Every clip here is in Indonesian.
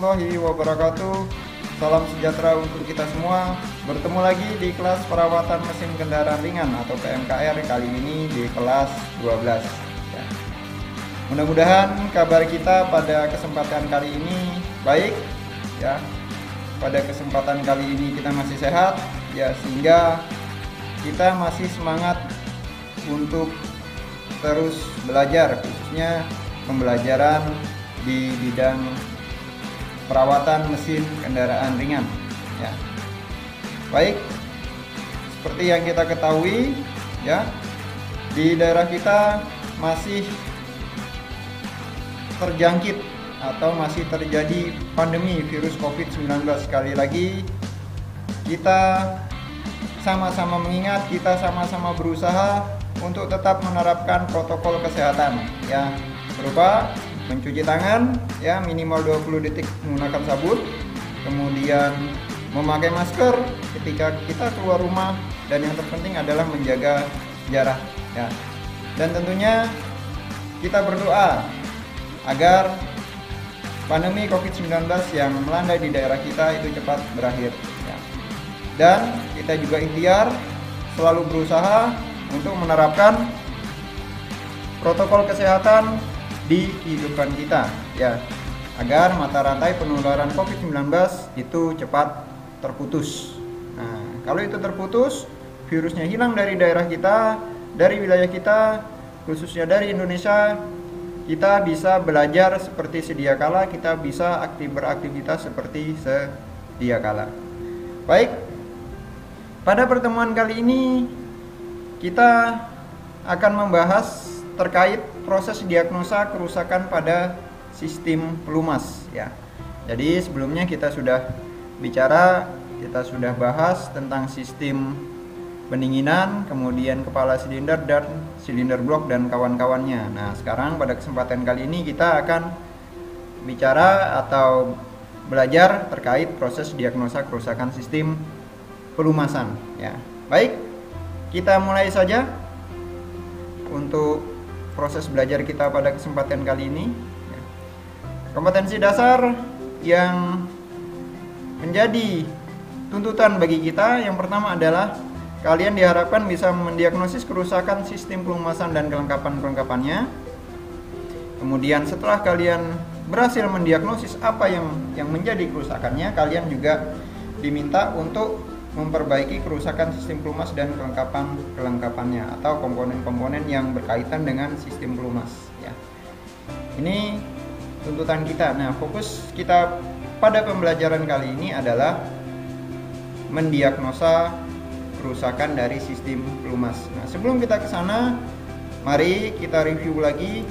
warahmatullahi wabarakatuh. Salam sejahtera untuk kita semua. Bertemu lagi di kelas perawatan mesin kendaraan ringan atau PMKR, kali ini di kelas 12 ya. Mudah-mudahan kabar kita pada kesempatan kali ini baik ya. Pada kesempatan kali ini kita masih sehat ya, sehingga kita masih semangat untuk terus belajar, khususnya pembelajaran di bidang perawatan mesin kendaraan ringan ya. Baik, seperti yang kita ketahui ya, di daerah kita masih terjangkit atau masih terjadi pandemi virus COVID-19. Sekali lagi kita sama-sama mengingat, kita sama-sama berusaha untuk tetap menerapkan protokol kesehatan ya, berupa mencuci tangan ya minimal 20 detik menggunakan sabun, kemudian memakai masker ketika kita keluar rumah, dan yang terpenting adalah menjaga jarak ya. Dan tentunya kita berdoa agar pandemi COVID-19 yang melanda di daerah kita itu cepat berakhir ya. Dan kita juga ikhtiar selalu berusaha untuk menerapkan protokol kesehatan di kehidupan kita ya, agar mata rantai penularan COVID-19 itu cepat terputus. Nah, kalau itu terputus, virusnya hilang dari daerah kita, dari wilayah kita, khususnya dari Indonesia, kita bisa belajar seperti sedia kala, kita bisa beraktivitas seperti sedia kala. Baik, pada pertemuan kali ini kita akan membahas terkait proses diagnosa kerusakan pada sistem pelumas ya. Jadi sebelumnya kita sudah bicara, kita sudah bahas tentang sistem pendinginan, kemudian kepala silinder dan silinder blok dan kawan-kawannya. Nah, sekarang pada kesempatan kali ini kita akan bicara atau belajar terkait proses diagnosa kerusakan sistem pelumasan ya. Baik, kita mulai saja untuk proses belajar kita pada kesempatan kali ini. Kompetensi dasar yang menjadi tuntutan bagi kita, yang pertama adalah kalian diharapkan bisa mendiagnosis kerusakan sistem pelumasan dan kelengkapan-kelengkapannya. Kemudian setelah kalian berhasil mendiagnosis apa yang menjadi kerusakannya, kalian juga diminta untuk memperbaiki kerusakan sistem pelumas dan kelengkapannya atau komponen-komponen yang berkaitan dengan sistem pelumas ya. Ini tuntutan kita. Nah, fokus kita pada pembelajaran kali ini adalah mendiagnosa kerusakan dari sistem pelumas. Nah, sebelum kita ke sana, mari kita review lagi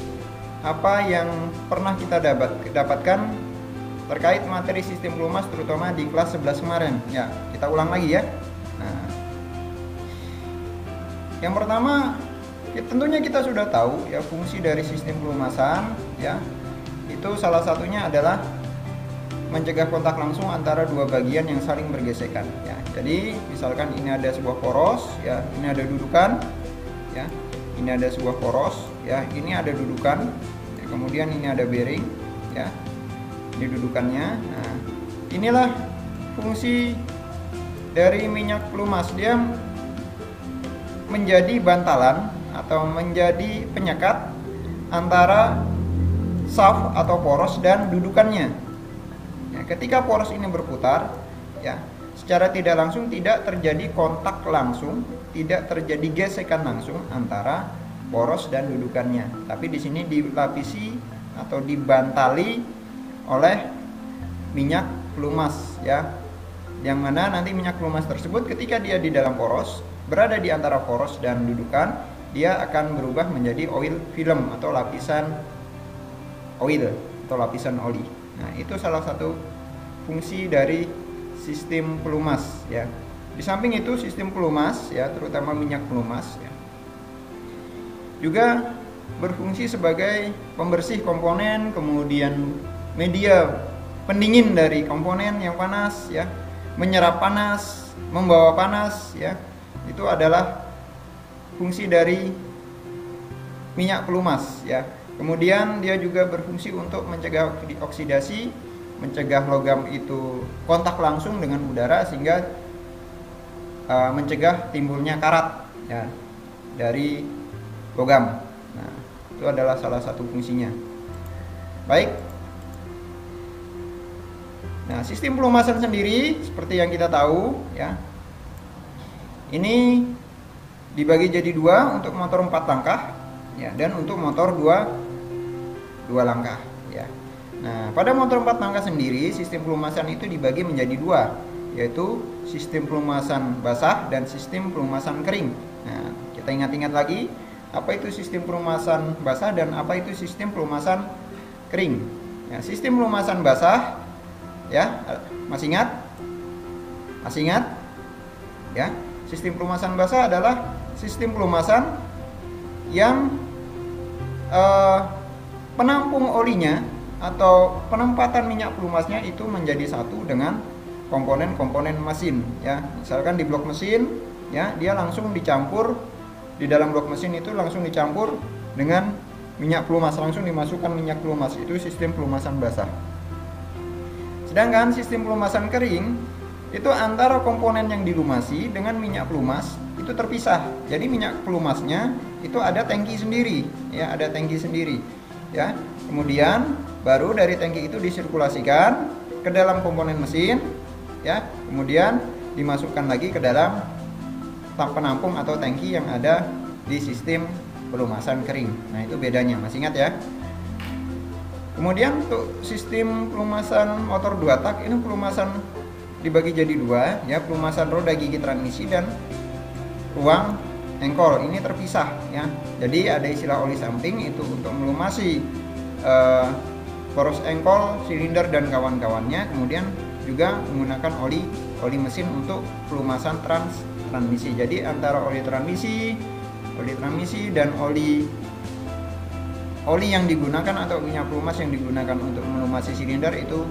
apa yang pernah kita dapatkan terkait materi sistem pelumas, terutama di kelas 11 kemarin ya. Kita ulang lagi ya. Nah, yang pertama ya, tentunya kita sudah tahu ya fungsi dari sistem pelumasan ya. Itu salah satunya adalah mencegah kontak langsung antara dua bagian yang saling bergesekan ya. Jadi misalkan ini ada sebuah poros ya, ini ada dudukan ya, ini ada sebuah poros ya, ini ada dudukan ya, kemudian ini ada bearing ya, ini dudukannya. Nah, inilah fungsi dari minyak pelumas. Dia menjadi bantalan atau menjadi penyekat antara shaft atau poros dan dudukannya ya. Ketika poros ini berputar ya, secara tidak langsung tidak terjadi kontak langsung, tidak terjadi gesekan langsung antara poros dan dudukannya, tapi di sini dilapisi atau dibantali oleh minyak pelumas ya, yang mana nanti minyak pelumas tersebut ketika dia di dalam poros, berada di antara poros dan dudukan, dia akan berubah menjadi oil film atau lapisan oil atau lapisan oli. Nah, itu salah satu fungsi dari sistem pelumas ya. Di samping itu sistem pelumas ya, terutama minyak pelumas ya, juga berfungsi sebagai pembersih komponen, kemudian media pendingin dari komponen yang panas ya, menyerap panas, membawa panas ya. Itu adalah fungsi dari minyak pelumas ya. Kemudian dia juga berfungsi untuk mencegah oksidasi mencegah logam itu kontak langsung dengan udara sehingga mencegah timbulnya karat ya dari logam. Nah, itu adalah salah satu fungsinya. Baik. Nah, sistem pelumasan sendiri seperti yang kita tahu ya. Ini dibagi jadi dua, untuk motor 4 langkah ya, dan untuk motor 2 langkah ya. Nah, pada motor 4 langkah sendiri sistem pelumasan itu dibagi menjadi dua, yaitu sistem pelumasan basah dan sistem pelumasan kering. Nah, kita ingat-ingat lagi apa itu sistem pelumasan basah dan apa itu sistem pelumasan kering. Ya, sistem pelumasan basah ya, masih ingat? Masih ingat? Ya. Sistem pelumasan basah adalah sistem pelumasan yang penampung olinya atau penempatan minyak pelumasnya itu menjadi satu dengan komponen-komponen mesin ya. Misalkan di blok mesin ya, dia langsung dicampur di dalam blok mesin itu, langsung dicampur dengan minyak pelumas, langsung dimasukkan minyak pelumas. Itu sistem pelumasan basah. Sedangkan sistem pelumasan kering itu antara komponen yang dilumasi dengan minyak pelumas itu terpisah. Jadi minyak pelumasnya itu ada tangki sendiri ya, ada tangki sendiri ya. Kemudian baru dari tangki itu disirkulasikan ke dalam komponen mesin ya, kemudian dimasukkan lagi ke dalam penampung atau tangki yang ada di sistem pelumasan kering. Nah, itu bedanya, masih ingat ya. Kemudian untuk sistem pelumasan motor 2 tak, ini pelumasan dibagi jadi dua ya, pelumasan roda gigi transmisi dan ruang engkol ini terpisah ya. Jadi ada istilah oli samping itu untuk melumasi poros engkol, silinder dan kawan-kawannya. Kemudian juga menggunakan oli mesin untuk pelumasan transmisi. Jadi antara oli transmisi dan oli yang digunakan atau minyak pelumas yang digunakan untuk melumasi silinder itu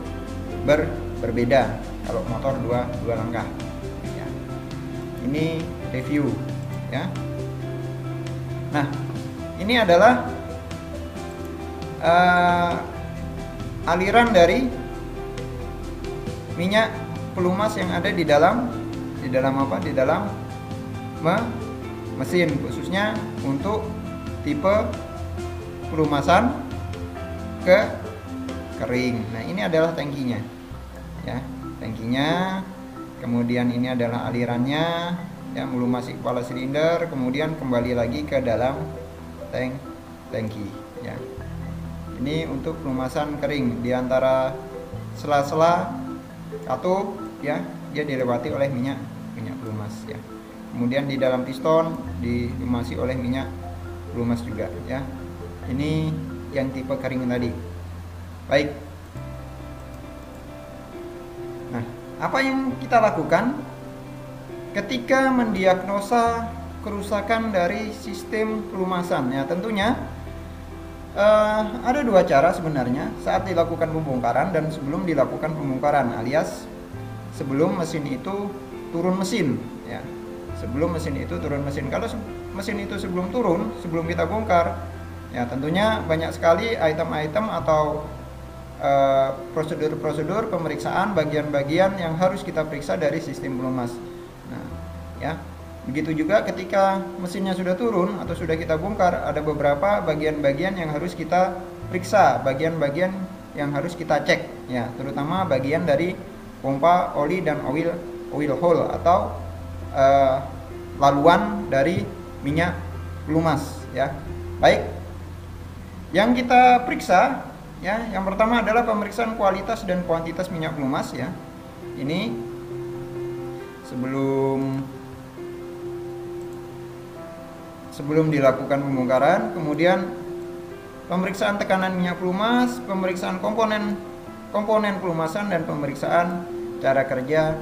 berbeda kalau motor 2 langkah ya. Ini review ya. Nah, ini adalah aliran dari minyak pelumas yang ada di dalam apa? Di dalam mesin, khususnya untuk tipe pelumasan kering. Nah, ini adalah tangkinya ya, tangkinya. Kemudian ini adalah alirannya ya, melumasi kepala silinder, kemudian kembali lagi ke dalam tangki ya. Ini untuk pelumasan kering, di antara sela-sela katup ya, dia dilewati oleh minyak pelumas ya. Kemudian di dalam piston dilumasi oleh minyak pelumas juga ya. Ini yang tipe kering tadi. Baik. Nah, apa yang kita lakukan ketika mendiagnosa kerusakan dari sistem pelumasan ya? Tentunya ada dua cara sebenarnya saat dilakukan pembongkaran dan sebelum dilakukan pembongkaran, alias sebelum mesin itu turun mesin ya. Sebelum mesin itu turun mesin. Kalau mesin itu sebelum turun, sebelum kita bongkar ya, tentunya banyak sekali item-item atau prosedur-prosedur pemeriksaan bagian-bagian yang harus kita periksa dari sistem pelumas. Nah, ya. Begitu juga ketika mesinnya sudah turun atau sudah kita bongkar, ada beberapa bagian-bagian yang harus kita periksa, bagian-bagian yang harus kita cek ya, terutama bagian dari pompa oli dan oil hole atau laluan dari minyak pelumas ya. Baik. Yang kita periksa ya, yang pertama adalah pemeriksaan kualitas dan kuantitas minyak pelumas ya. Ini sebelum dilakukan pembongkaran. Kemudian pemeriksaan tekanan minyak pelumas, pemeriksaan komponen pelumasan, dan pemeriksaan cara kerja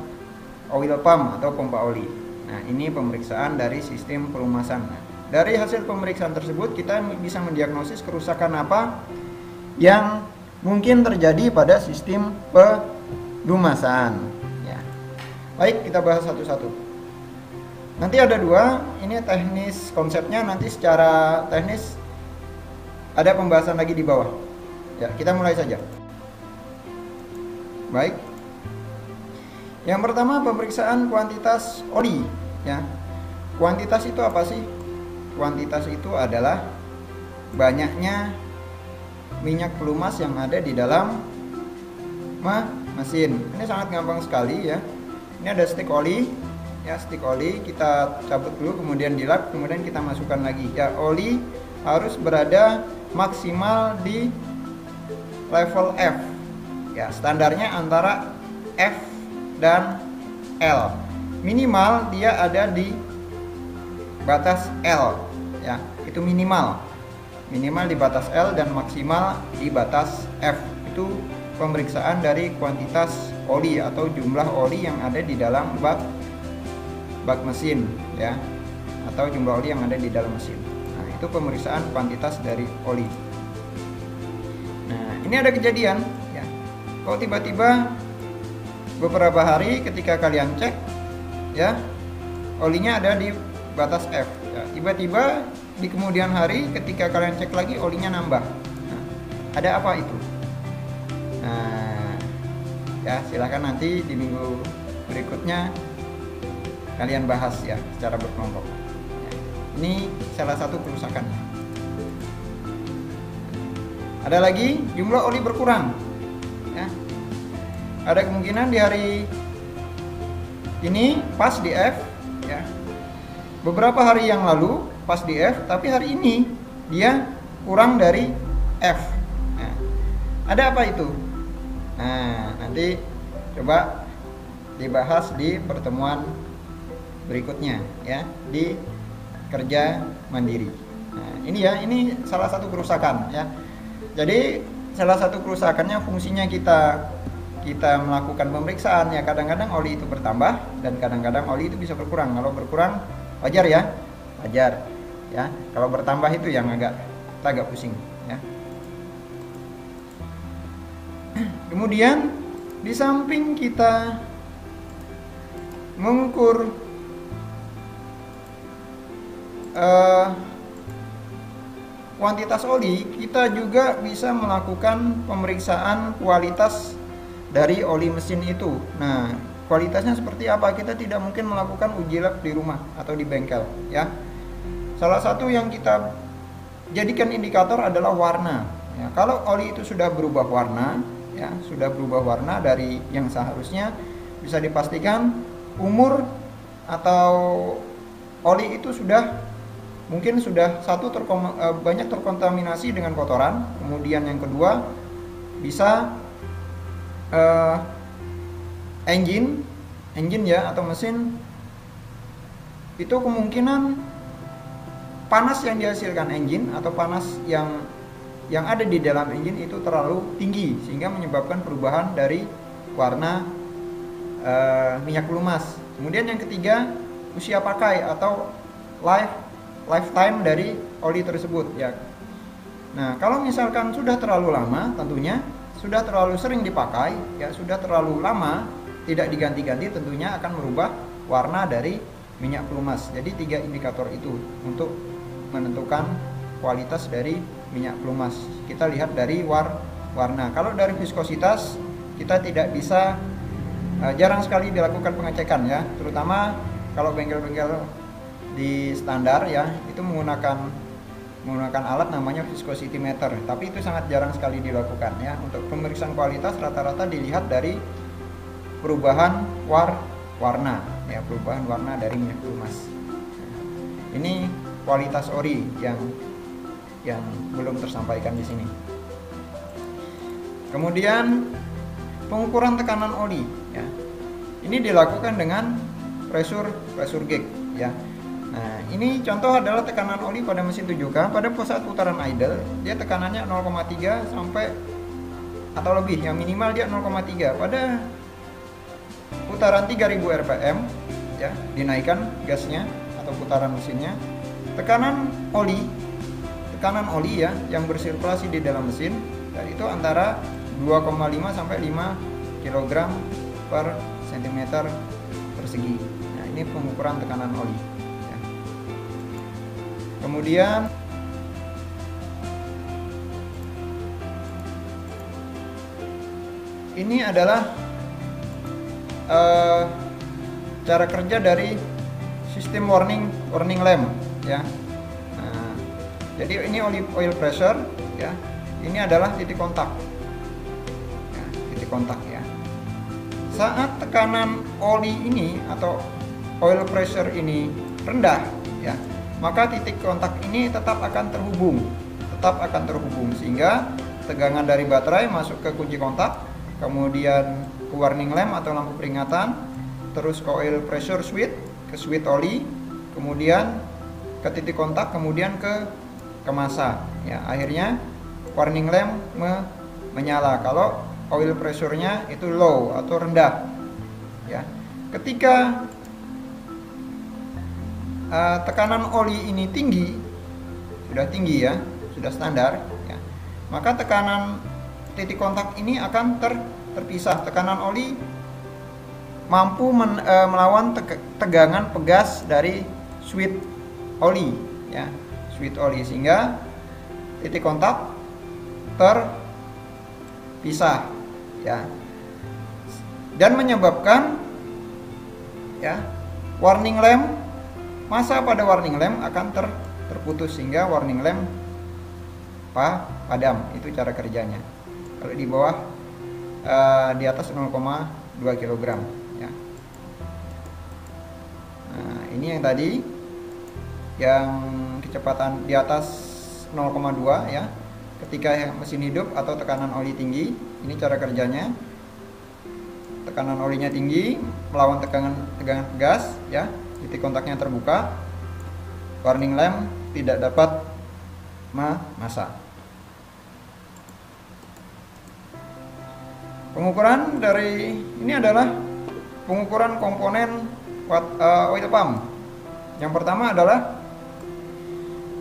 oil pump atau pompa oli. Nah, ini pemeriksaan dari sistem pelumasan. Nah, dari hasil pemeriksaan tersebut kita bisa mendiagnosis kerusakan apa yang mungkin terjadi pada sistem pelumasan ya. Baik, kita bahas satu-satu. Nanti ada dua, ini teknis konsepnya, nanti secara teknis ada pembahasan lagi di bawah. Ya, kita mulai saja. Baik. Yang pertama pemeriksaan kuantitas oli ya. Kuantitas itu apa sih? Kuantitas itu adalah banyaknya minyak pelumas yang ada di dalam mesin. Ini sangat gampang sekali ya. Ini ada stik oli ya, stik oli kita cabut dulu, kemudian dilap, kemudian kita masukkan lagi ya. Oli harus berada maksimal di level F ya, standarnya antara F dan L. Minimal dia ada di batas L ya, itu minimal di batas L dan maksimal di batas F. Itu pemeriksaan dari kuantitas oli atau jumlah oli yang ada di dalam bak mesin ya, atau jumlah oli yang ada di dalam mesin. Nah, itu pemeriksaan kuantitas dari oli. Nah, ini ada kejadian ya, kalau tiba-tiba beberapa hari ketika kalian cek ya, olinya ada di batas F ya. Tiba-tiba di kemudian hari ketika kalian cek lagi olinya nambah. Nah, ada apa itu? Nah, ya silahkan nanti di minggu berikutnya kalian bahas ya secara berkelompok. Ini salah satu kerusakannya. Ada lagi jumlah oli berkurang ya. Ada kemungkinan di hari ini pas di F ya, beberapa hari yang lalu pas di F, tapi hari ini dia kurang dari F. Nah, ada apa itu? Nah, nanti coba dibahas di pertemuan berikutnya ya, di kerja mandiri. Nah, ini ya, ini salah satu kerusakan ya. Jadi salah satu kerusakannya fungsinya kita melakukan pemeriksaan ya, kadang-kadang oli itu bertambah dan kadang-kadang oli itu bisa berkurang. Kalau berkurang wajar ya, wajar ya. Kalau bertambah itu yang agak pusing ya. Kemudian di samping kita mengukur kuantitas oli, kita juga bisa melakukan pemeriksaan kualitas dari oli mesin itu. Nah, kualitasnya seperti apa? Kita tidak mungkin melakukan uji lab di rumah atau di bengkel ya. Salah satu yang kita jadikan indikator adalah warna ya. Kalau oli itu sudah berubah warna ya, sudah berubah warna dari yang seharusnya, bisa dipastikan umur atau oli itu sudah mungkin sudah banyak terkontaminasi dengan kotoran. Kemudian yang kedua bisa engine ya atau mesin itu kemungkinan panas yang dihasilkan engine atau panas yang ada di dalam engine itu terlalu tinggi sehingga menyebabkan perubahan dari warna minyak pelumas. Kemudian yang ketiga, usia pakai atau lifetime dari oli tersebut ya. Nah, kalau misalkan sudah terlalu lama, tentunya sudah terlalu sering dipakai ya, sudah terlalu lama tidak diganti-ganti, tentunya akan merubah warna dari minyak pelumas. Jadi 3 indikator itu untuk menentukan kualitas dari minyak pelumas. Kita lihat dari warna. Kalau dari viskositas kita tidak bisa, jarang sekali dilakukan pengecekan ya, terutama kalau bengkel-bengkel di standar ya, itu menggunakan alat namanya viscosity meter, tapi itu sangat jarang sekali dilakukan ya. Untuk pemeriksaan kualitas rata-rata dilihat dari perubahan warna ya, perubahan warna dari minyak pelumas. Ini kualitas ori yang belum tersampaikan di sini. Kemudian pengukuran tekanan oli ya. Ini dilakukan dengan pressure gauge ya. Nah, ini contoh adalah tekanan oli pada mesin 7K pada saat putaran idle, dia tekanannya 0,3 sampai atau lebih, yang minimal dia 0,3. Pada putaran 3000 rpm ya, dinaikkan gasnya atau putaran mesinnya, tekanan oli ya yang bersirkulasi di dalam mesin dan itu antara 2,5 sampai 5 kg per cm persegi. Nah, ini pengukuran tekanan oli. Kemudian ini adalah cara kerja dari sistem warning lamp ya. Nah, jadi ini oil pressure ya. Ini adalah titik kontak. Ya, titik kontak ya. Saat tekanan oli ini atau oil pressure ini rendah ya, maka titik kontak ini tetap akan terhubung sehingga tegangan dari baterai masuk ke kunci kontak, kemudian ke warning lamp atau lampu peringatan, terus ke oil pressure switch, ke switch oli, kemudian ke titik kontak, kemudian ke massa ya. Akhirnya warning lamp menyala kalau oil pressure-nya itu low atau rendah ya. Ketika tekanan oli ini tinggi, sudah tinggi ya, sudah standar ya, maka tekanan titik kontak ini akan terpisah. Tekanan oli mampu melawan tegangan pegas dari switch oli ya, switch oli, sehingga titik kontak terpisah ya, dan menyebabkan ya warning lamp, massa pada warning lamp akan terputus sehingga warning lamp padam. Itu cara kerjanya. Kalau di bawah di atas 0,2 kg ya. Nah, ini yang tadi yang kecepatan di atas 0,2 ya. Ketika mesin hidup atau tekanan oli tinggi, ini cara kerjanya. Tekanan olinya tinggi melawan tegangan gas ya, titik kontaknya terbuka, warning lamp tidak dapat massa. Pengukuran dari ini adalah pengukuran komponen oil pump. Yang pertama adalah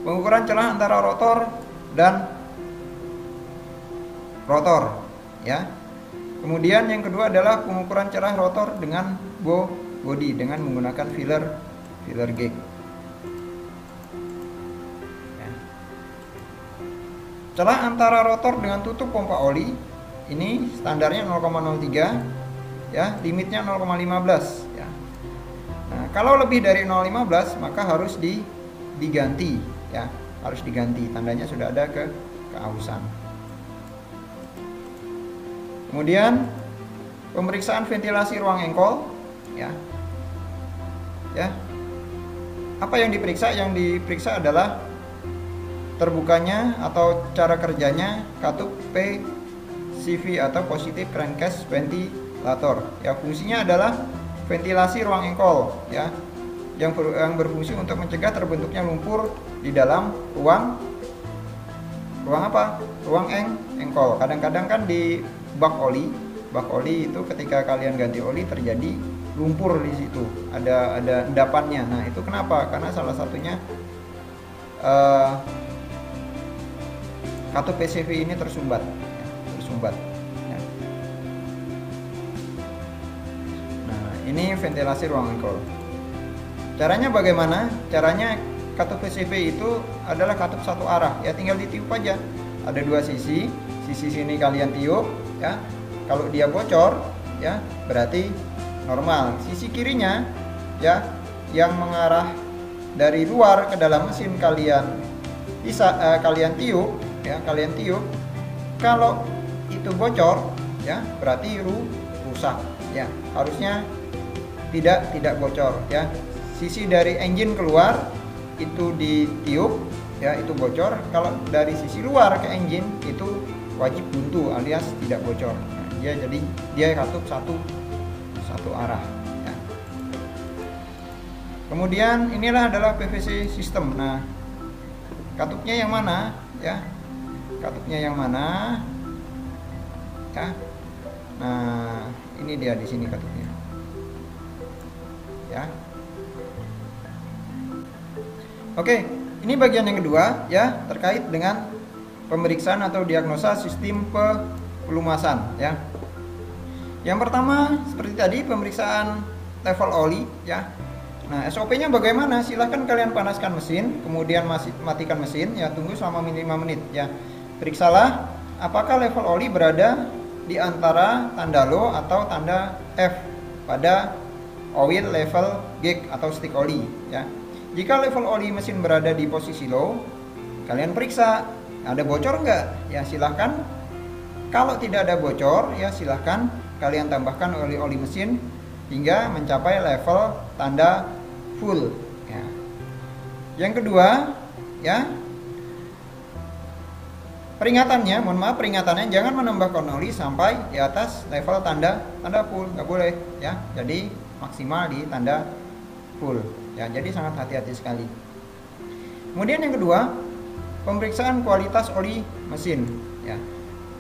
pengukuran celah antara rotor dan rotor ya. Kemudian yang kedua adalah pengukuran celah rotor dengan body dengan menggunakan filler gauge ya. Celah antara rotor dengan tutup pompa oli ini standarnya 0,03 ya, limitnya 0,15 ya. Nah, kalau lebih dari 0,15 maka harus diganti ya, harus diganti, tandanya sudah ada keausan. Kemudian pemeriksaan ventilasi ruang engkol ya. Ya. Apa yang diperiksa? Yang diperiksa adalah terbukanya atau cara kerjanya katup PCV atau positive crankcase ventilator. Ya, fungsinya adalah ventilasi ruang engkol ya. Yang berfungsi untuk mencegah terbentuknya lumpur di dalam ruang apa? Ruang engkol. Kadang-kadang kan di bak oli itu ketika kalian ganti oli terjadi lumpur di situ, ada endapannya. Nah, itu kenapa? Karena salah satunya katup PCV ini tersumbat ya. Nah, ini ventilasi ruang engkol. Caranya bagaimana? Caranya katup PCV itu adalah katup satu arah ya, tinggal ditiup aja. Ada dua sisi sini kalian tiup ya. Kalau dia bocor ya berarti normal. Sisi kirinya ya yang mengarah dari luar ke dalam mesin kalian bisa kalian tiup ya, kalian tiup. Kalau itu bocor ya berarti rusak ya. Harusnya tidak bocor ya. Sisi dari engine keluar itu ditiup ya, itu bocor. Kalau dari sisi luar ke engine itu wajib buntu alias tidak bocor. Nah, jadi dia katup satu arah ya. Kemudian inilah adalah PVC system. Nah, katupnya yang mana ya? Katupnya yang mana ya? Nah, ini dia di sini katupnya ya. Oke, ini bagian yang kedua ya, terkait dengan pemeriksaan atau diagnosa sistem pelumasan ya. Yang pertama seperti tadi pemeriksaan level oli ya. Nah, SOP-nya bagaimana? Silahkan kalian panaskan mesin, kemudian matikan mesin ya, tunggu selama 5 menit ya. Periksalah apakah level oli berada di antara tanda low atau tanda F pada oil level gauge atau stick oli ya. Jika level oli mesin berada di posisi low, kalian periksa ada bocor enggak? Ya silahkan. Kalau tidak ada bocor ya silahkan kalian tambahkan oli mesin hingga mencapai level tanda full ya. Yang kedua ya, peringatannya jangan menambahkan oli sampai di atas level tanda full, nggak boleh ya. Jadi maksimal di tanda full ya. Jadi sangat hati-hati sekali. Kemudian yang kedua, pemeriksaan kualitas oli mesin ya.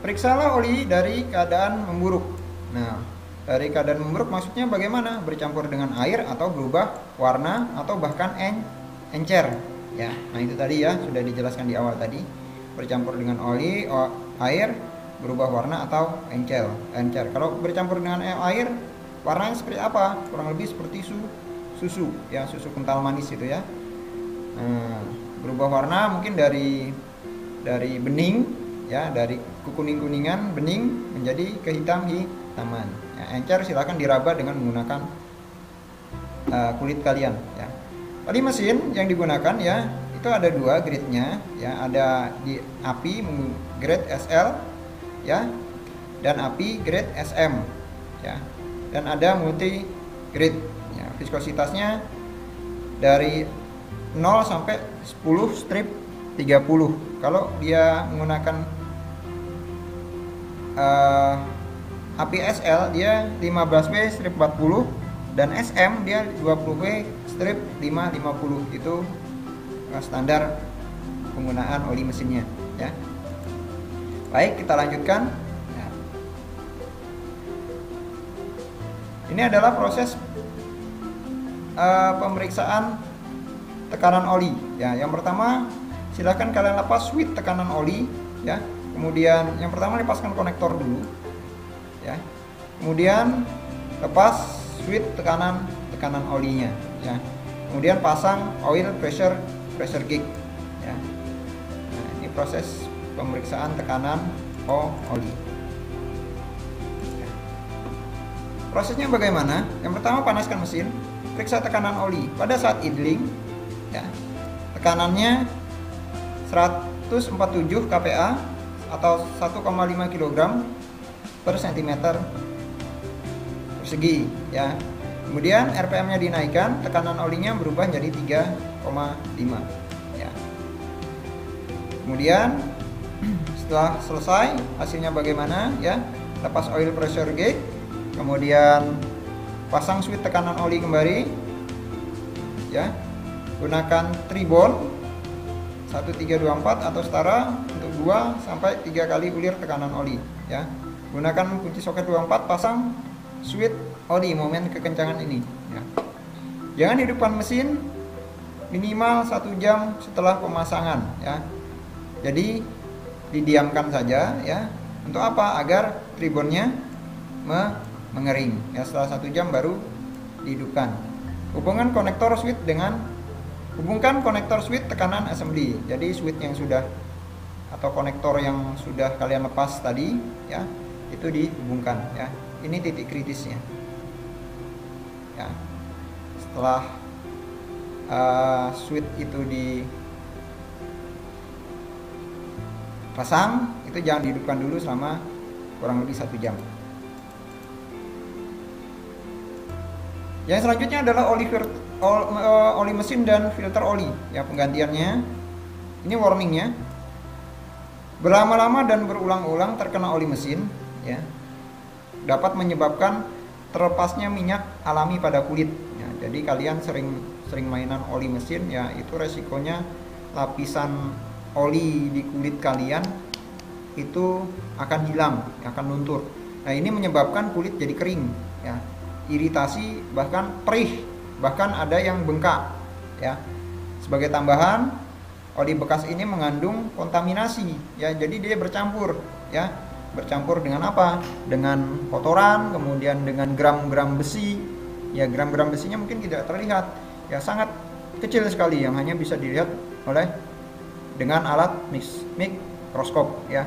Periksalah oli dari keadaan memburuk. Nah, dari keadaan memburuk maksudnya bagaimana? Bercampur dengan air atau berubah warna atau bahkan encer ya. Nah, itu tadi ya sudah dijelaskan di awal tadi. Bercampur dengan oli, air, berubah warna atau encer. Kalau bercampur dengan air, warnanya seperti apa? Kurang lebih seperti susu ya, susu kental manis itu ya. Berubah warna mungkin dari bening ya, dari kekuning-kuningan bening menjadi hitaman ya. Encer silakan diraba dengan menggunakan kulit kalian ya. Oli mesin yang digunakan ya itu ada dua grade-nya ya, ada di API grade SL ya, dan API grade SM ya, dan ada multi grade ya. Viskositasnya dari 0 sampai 10 strip 30. Kalau dia menggunakan API SL dia 15W strip 40 dan SM dia 20W strip 550. Itu standar penggunaan oli mesinnya ya. Baik, kita lanjutkan ya. Ini adalah proses pemeriksaan tekanan oli ya. Yang pertama silahkan kalian lepas switch tekanan oli ya. Kemudian yang pertama lepaskan konektor dulu ya. Kemudian lepas switch tekanan olinya ya. Kemudian pasang oil pressure gauge ya. Nah, ini proses pemeriksaan tekanan oli ya. Prosesnya bagaimana? Yang pertama panaskan mesin, periksa tekanan oli pada saat idling ya. Tekanannya 147 kPa atau 1,5 kg per cm persegi ya. Kemudian RPM-nya dinaikkan, tekanan olinya berubah jadi 3,5 ya. Kemudian setelah selesai hasilnya bagaimana ya, lepas oil pressure gauge, kemudian pasang switch tekanan oli kembali ya. Gunakan tribon 1324 atau setara untuk 2 sampai 3 kali ulir tekanan oli ya. Gunakan kunci soket 24, pasang switch oli momen kekencangan ini ya. Jangan hidupkan mesin minimal 1 jam setelah pemasangan ya. Jadi didiamkan saja ya. Untuk apa? Agar tribonnya mengering ya. Setelah 1 jam baru dihidupkan. Hubungkan konektor switch tekanan assembly. Jadi switch yang sudah atau konektor yang sudah kalian lepas tadi ya, itu dihubungkan ya. Ini titik kritisnya ya. Setelah switch itu dipasang, itu jangan dihidupkan dulu selama kurang lebih 1 jam. Yang selanjutnya adalah oli mesin dan filter oli ya, penggantiannya. Ini warningnya, berlama-lama dan berulang-ulang terkena oli mesin ya, dapat menyebabkan terlepasnya minyak alami pada kulit ya. Jadi kalian sering mainan oli mesin ya, itu resikonya lapisan oli di kulit kalian itu akan hilang, akan luntur. Nah, ini menyebabkan kulit jadi kering ya, iritasi, bahkan perih, bahkan ada yang bengkak ya. Sebagai tambahan, oli bekas ini mengandung kontaminasi ya, jadi dia bercampur ya. Bercampur dengan apa? Dengan kotoran, kemudian dengan gram-gram besi ya. Gram-gram besinya mungkin tidak terlihat ya, sangat kecil sekali, yang hanya bisa dilihat oleh dengan alat mikroskop ya.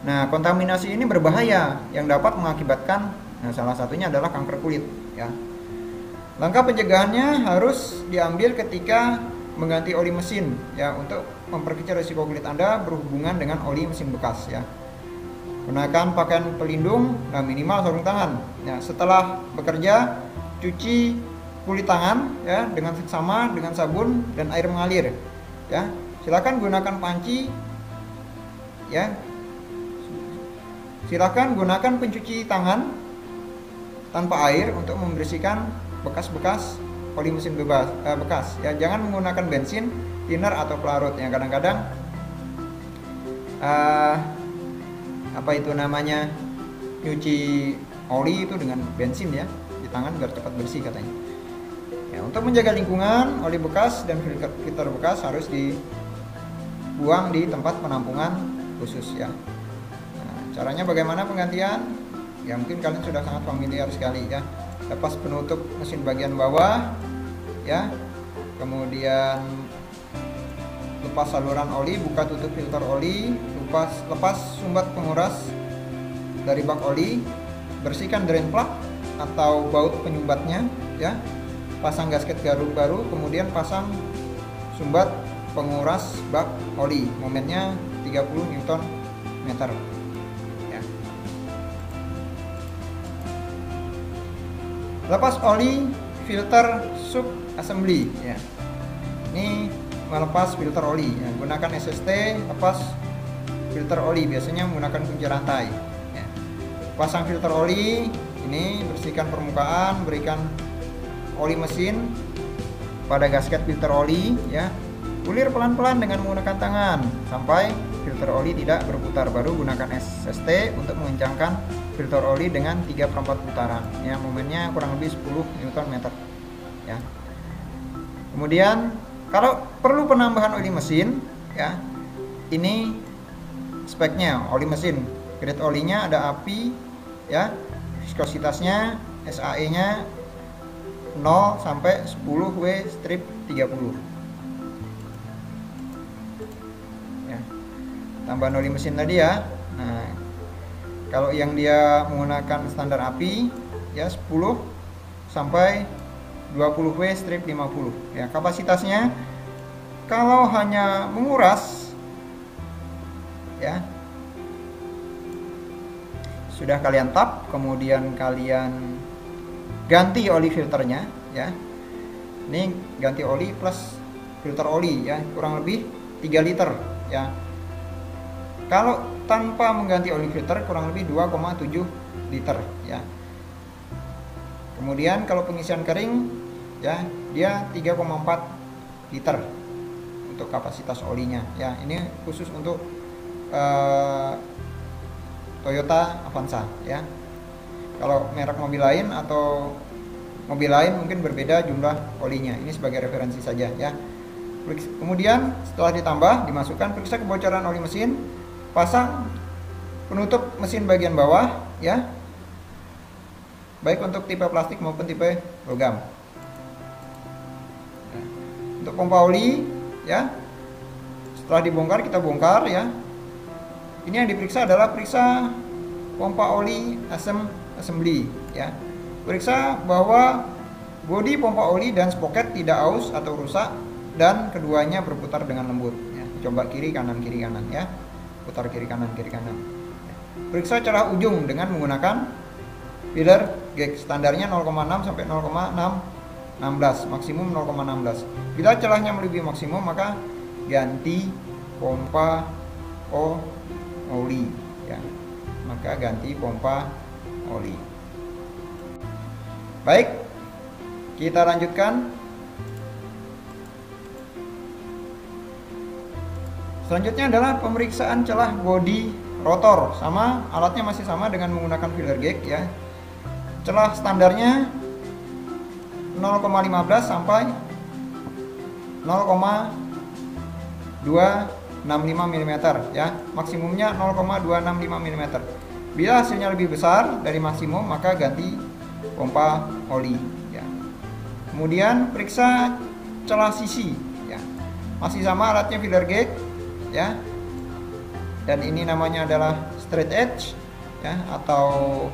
Nah, kontaminasi ini berbahaya yang dapat mengakibatkan, nah, salah satunya adalah kanker kulit, ya. Langkah pencegahannya harus diambil ketika mengganti oli mesin, ya, untuk memperkecil risiko kulit Anda berhubungan dengan oli mesin bekas, ya. Gunakan pakaian pelindung, nah, minimal sarung tangan. Ya, setelah bekerja, cuci kulit tangan, ya, dengan seksama dengan sabun dan air mengalir, ya. Silakan gunakan panci, ya. Silakan gunakan pencuci tangan tanpa air untuk membersihkan bekas-bekas oli mesin bekas. Ya, jangan menggunakan bensin, thinner atau pelarut. Yang kadang-kadang apa itu namanya, nyuci oli itu dengan bensin, ya, di tangan biar cepat bersih katanya. Ya, untuk menjaga lingkungan, oli bekas dan filter bekas harus dibuang di tempat penampungan khusus, ya. Nah, caranya bagaimana penggantian? Ya, mungkin kalian sudah sangat familiar sekali, ya. Lepas penutup mesin bagian bawah, ya. Kemudian lepas saluran oli, buka tutup filter oli, lepas sumbat penguras dari bak oli, bersihkan drain plug atau baut penyumbatnya, ya. Pasang gasket baru, kemudian pasang sumbat penguras bak oli, momennya 30 Nm, ya. Lepas oli filter sub assembly, ya. Ini melepas filter oli, ya. Gunakan SST lepas filter oli, biasanya menggunakan kunci rantai, ya. Pasang filter oli ini, bersihkan permukaan, berikan oli mesin pada gasket filter oli, ya. Ulir pelan-pelan dengan menggunakan tangan sampai filter oli tidak berputar, baru gunakan SST untuk mengencangkan filter oli dengan 3/4 putaran, ya. Momennya kurang lebih 10 Nm, ya. Kemudian kalau perlu penambahan oli mesin, ya, ini speknya oli mesin. Grade olinya ada API, ya. Viskositasnya SAE nya 0 sampai 10 W/30, ya. Tambahan oli mesin tadi, ya. Nah, kalau yang dia menggunakan standar API, ya, 10 sampai 20 W/50, ya. Kapasitasnya kalau hanya menguras, ya, sudah kalian tap, kemudian kalian ganti oli filternya, ya. Ini ganti oli plus filter oli, ya, kurang lebih 3 liter, ya. Kalau tanpa mengganti oli filter kurang lebih 2,7 liter, ya. Kemudian kalau pengisian kering, ya, dia 3,4 liter untuk kapasitas olinya, ya. Ini khusus untuk Toyota Avanza, ya. Kalau merek mobil lain atau mobil lain mungkin berbeda jumlah olinya. Ini sebagai referensi saja, ya. Kemudian setelah ditambah, dimasukkan, periksa kebocoran oli mesin, pasang penutup mesin bagian bawah, ya, baik untuk tipe plastik maupun tipe logam. Untuk pompa oli, ya, setelah dibongkar, kita bongkar, ya. Ini yang diperiksa adalah periksa pompa oli assembly, ya. Periksa bahwa bodi pompa oli dan sproket tidak aus atau rusak dan keduanya berputar dengan lembut, ya. Coba kiri kanan, ya. Putar kiri kanan. Periksa celah ujung dengan menggunakan filler gauge. Standarnya 0,6 sampai 0,616, maksimum 0,16. Bila celahnya melebihi maksimum, maka ganti pompa oli, ya. Maka ganti pompa oli. Baik, kita lanjutkan. Selanjutnya adalah pemeriksaan celah bodi rotor. Sama, alatnya masih sama dengan menggunakan filler gauge, ya. Celah standarnya 0,15 sampai 0,265 mm, ya. Maksimumnya 0,265 mm. Bila hasilnya lebih besar dari maksimum, maka ganti pompa oli, ya. Kemudian periksa celah sisi, ya. Masih sama, alatnya filler gauge, ya. Dan ini namanya adalah straight edge ya, atau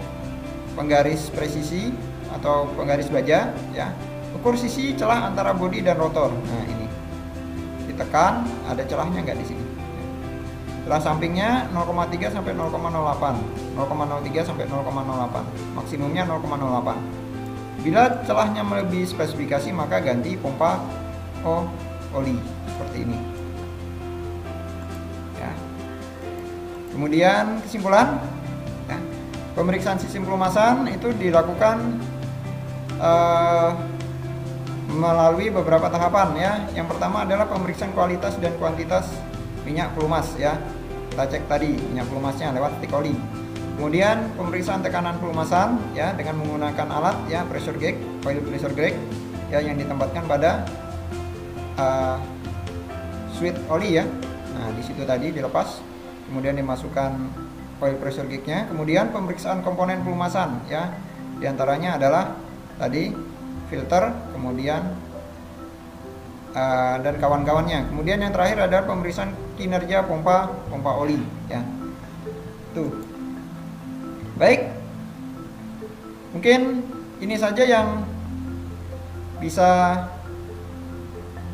penggaris presisi atau penggaris baja ya. Ukur sisi celah antara bodi dan rotor. Nah, ini ditekan, ada celahnya nggak di sini. Celah sampingnya 0,3 sampai 0,08, 0,03 sampai 0,08, maksimumnya 0,08. Bila celahnya melebihi spesifikasi maka ganti pompa oli seperti ini. Ya. Kemudian kesimpulan, ya, pemeriksaan sistem pelumasan itu dilakukan melalui beberapa tahapan ya. Yang pertama adalah pemeriksaan kualitas dan kuantitas minyak pelumas ya. Kita cek tadi minyak pelumasnya lewat stick oli. Kemudian pemeriksaan tekanan pelumasan ya dengan menggunakan alat ya, pressure gauge, oil pressure gauge ya, yang ditempatkan pada sweet oli ya. Nah, di situ tadi dilepas, kemudian dimasukkan oil pressure gauge-nya. Kemudian pemeriksaan komponen pelumasan ya. Di antaranya adalah tadi filter, kemudian dan kawan-kawannya. Kemudian yang terakhir adalah pemeriksaan kinerja pompa oli ya. Tuh. Baik, mungkin ini saja yang bisa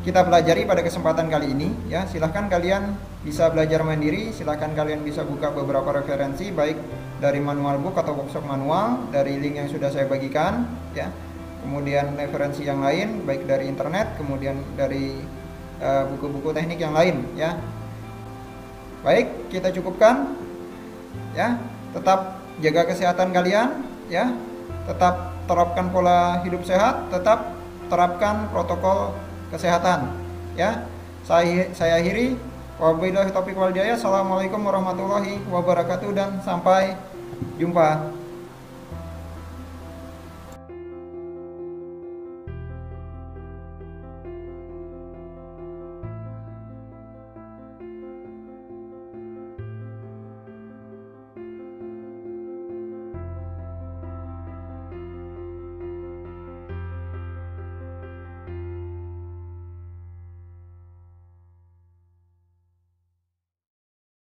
kita pelajari pada kesempatan kali ini ya. Silahkan kalian bisa belajar mandiri, silahkan kalian bisa buka beberapa referensi baik dari manual book atau workshop manual, dari link yang sudah saya bagikan ya. Kemudian referensi yang lain baik dari internet, kemudian dari buku-buku teknik yang lain ya. Baik, kita cukupkan ya. Tetap jaga kesehatan kalian ya, tetap terapkan pola hidup sehat, tetap terapkan protokol kesehatan ya. Saya akhiri, wabillahi taufiq wal hidayah. Assalamualaikum warahmatullahi wabarakatuh dan sampai jumpa.